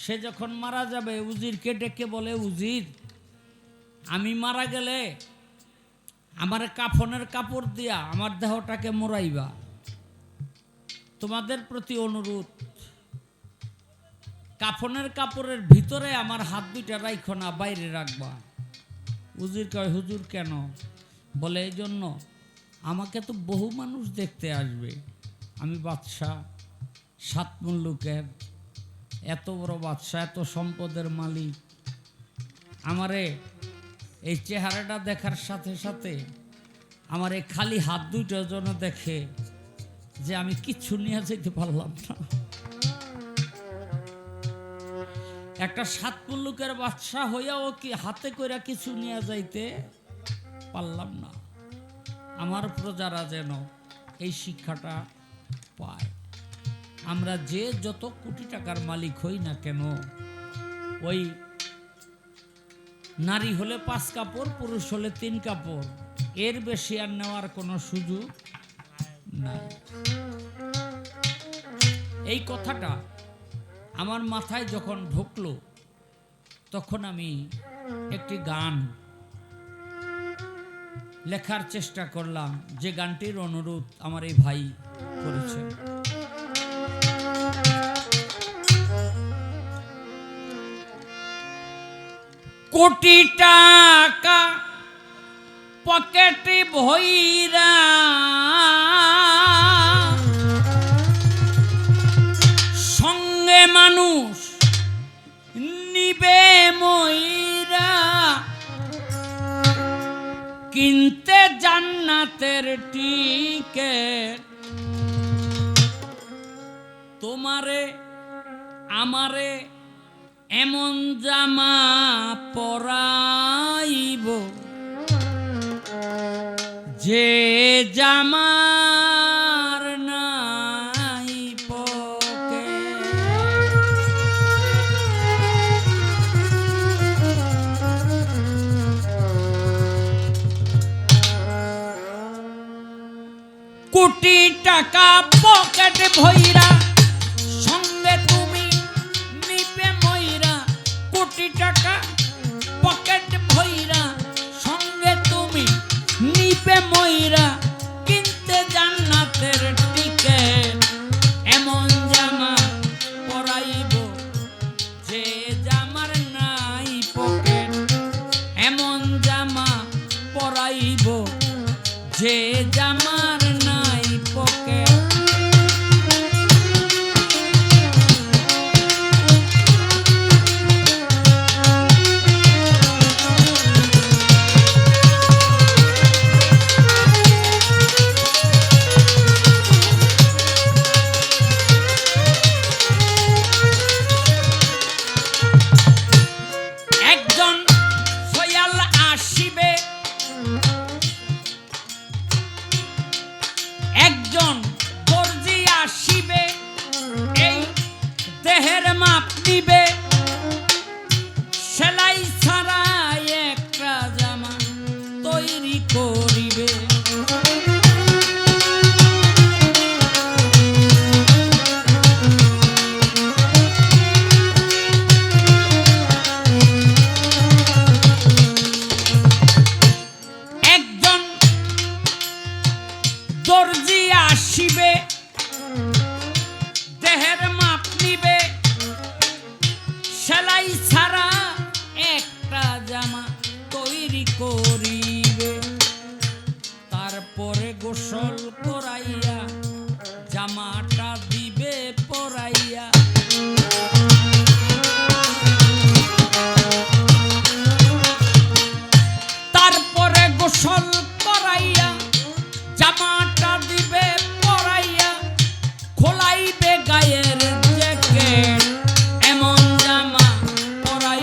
সে যখন মারা যাবে উজিরকে ডেকে বলে, উজির, আমি মারা গেলে আমার কাফনের কাপড় দিয়া আমার দেহটাকে মোড়াইবা। তোমাদের প্রতি অনুরোধ, কাফনের কাপড়ের ভিতরে আমার হাত দুইটা রাইখো না, বাইরে রাখবা। উজির কয়, হুজুর কেন? বলে, এই জন্য, আমাকে তো বহু মানুষ দেখতে আসবে, আমি বাদশাহ, 7 মুল্লুকের এত বড় বাদশাহ, এত সম্পদের মালিক। আমারে এই চেহারাটা দেখার সাথে সাথে আমার এই খালি হাত দুইটা যেন দেখে যে আমি কিচ্ছু নিয়ে যেতে পারলাম না। একটা 7 মুল্লুকের বাদশাহ হইয়াও কি হাতে কইরা কিছু নিয়ে যাইতে পারলাম না। আমার প্রজারা যেন এই শিক্ষাটা পায়। আমরা যে যত কোটি টাকার মালিক হই না কেন, ওই নারী হলে 5 কাপড়, পুরুষ হলে 3 কাপড়, এর বেশি আর নেওয়ার কোনো সুযোগ নাই। এই কথাটা আমার মাথায় যখন ঢুকলো, তখন আমি একটি গান লেখার চেষ্টা করলাম, যে গানটির অনুরোধ আমার এই ভাই করেছেন। কোটি টাকা পকেটে ভইরা সঙ্গে মানুষ নিবে ময়রা, কিনতে জান্নাতের টিকেট, তোমারে আমারে এমন জামা পরাইব, যে জামার নাই পকেট। কোটি টাকা পকেট ভইরা সঙ্গে তুমি নিবে ময়রা, কোটি টাকা পকেট ভইরা সঙ্গে তুমি নিবে ময়রা, কিনতে জান্নাতের টিকেট, এমন জামা পরাইব যে জামার নাই পকেট, এমন জামা পরাইব যে জামার নাই পকেট। একজন সয়াল আসিবে, একজন দর্জি আসিবে, এই দেহের মাপ নিবে, সেলাই ছাড়া একটা জামা তৈরি করিবে। একজন দর্জি আসিবে, দেহের মাপ নিবে, সেলাই ছাড়া একটা জামা তৈরি করিবে। তারপরে গোসল করাইয়া জামাটা দিবে পরাইয়া। তারপরে গোসল করাইয়া জামাটা দিবে পরাইয়া, খোলাইবে গায়ের জ্যাকেট, এমন জামা পরাই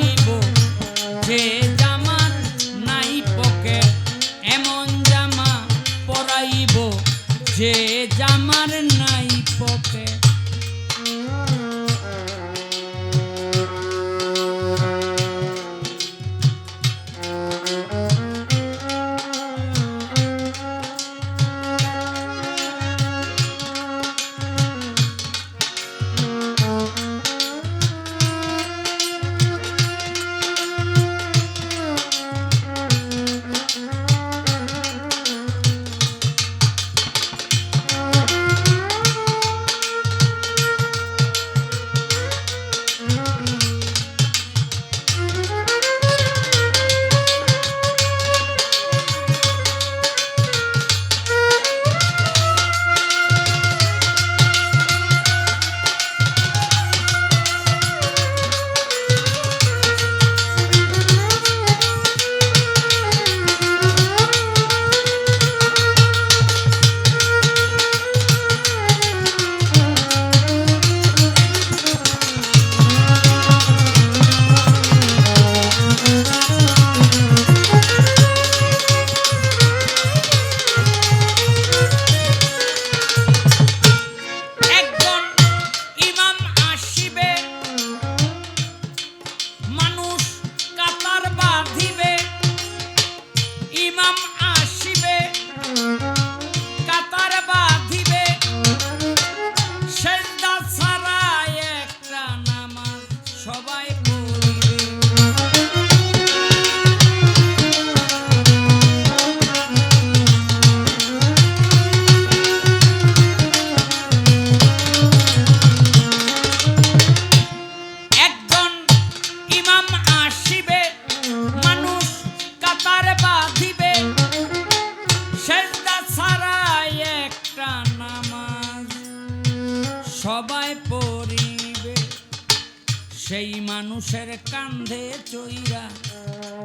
সেই মানুষের কান্ধে চইরা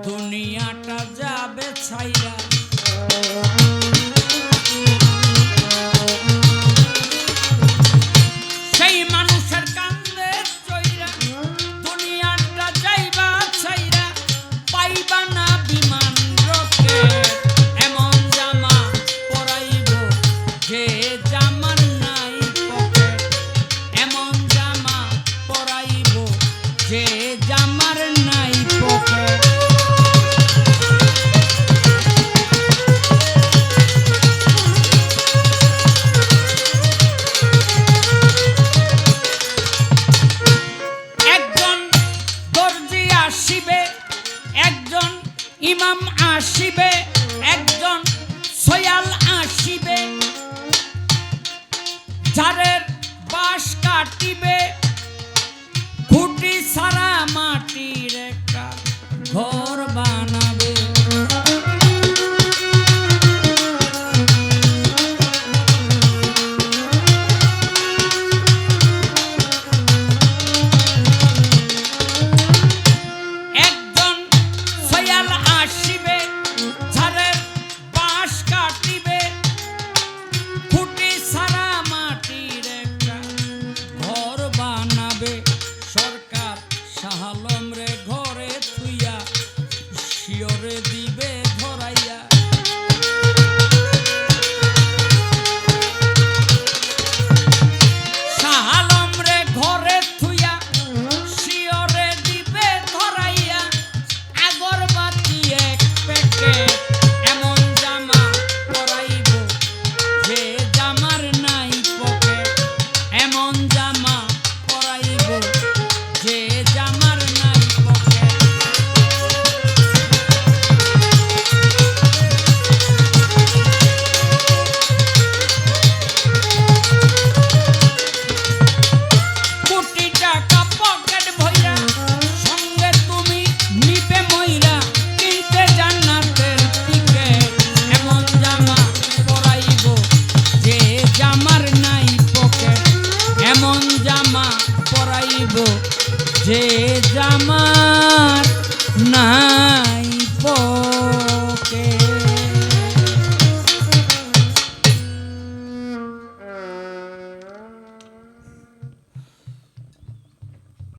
দুনিয়াটা যাবে ছাইরা। সেই মানুষের কান্ধে চইরা দুনিয়াটা যাইবা ছাইরা, পাইবা না বিমান রকেট, এমন জামা পরাইব যে জামার নাই পকেট, এমন জামা পরাইব যে জামার নাই পকেট। একজন দর্জি আসিবে, একজন ইমাম আসিবে, একজন সয়াল আসিবে, ঝাড়ের বাঁশ কাটিবে, খুঁটি সারা মাটির একটা ঘর বানাবে। একজন সয়াল আসিবে, ঝাড়ের বাঁশ কাটিবে, খুঁটি সারা মাটির একটা ঘর বানাবে। সরকার শাহ আলম রে ঘরে থুইয়া শিয়রে দিবে ধরাইয়া। শাহ আলম রে ঘরে থুইয়া শিয়রে দিবে ধরাইয়া, আগরবাতি এক প্যাকেট, এমন জামা পরাইব যে জামার নাই পকেট, এমন জামা পরাইব যে জামার নাই পকেট। কোটি টাকা পকেট ভইরা সঙ্গে তুমি নিবে মইরা, কিনতে জান্নাতের টিকেট, এমন জামা পরাইব যে জামার নাই পকেট, এমন জামা পরাইব যে জামার নাই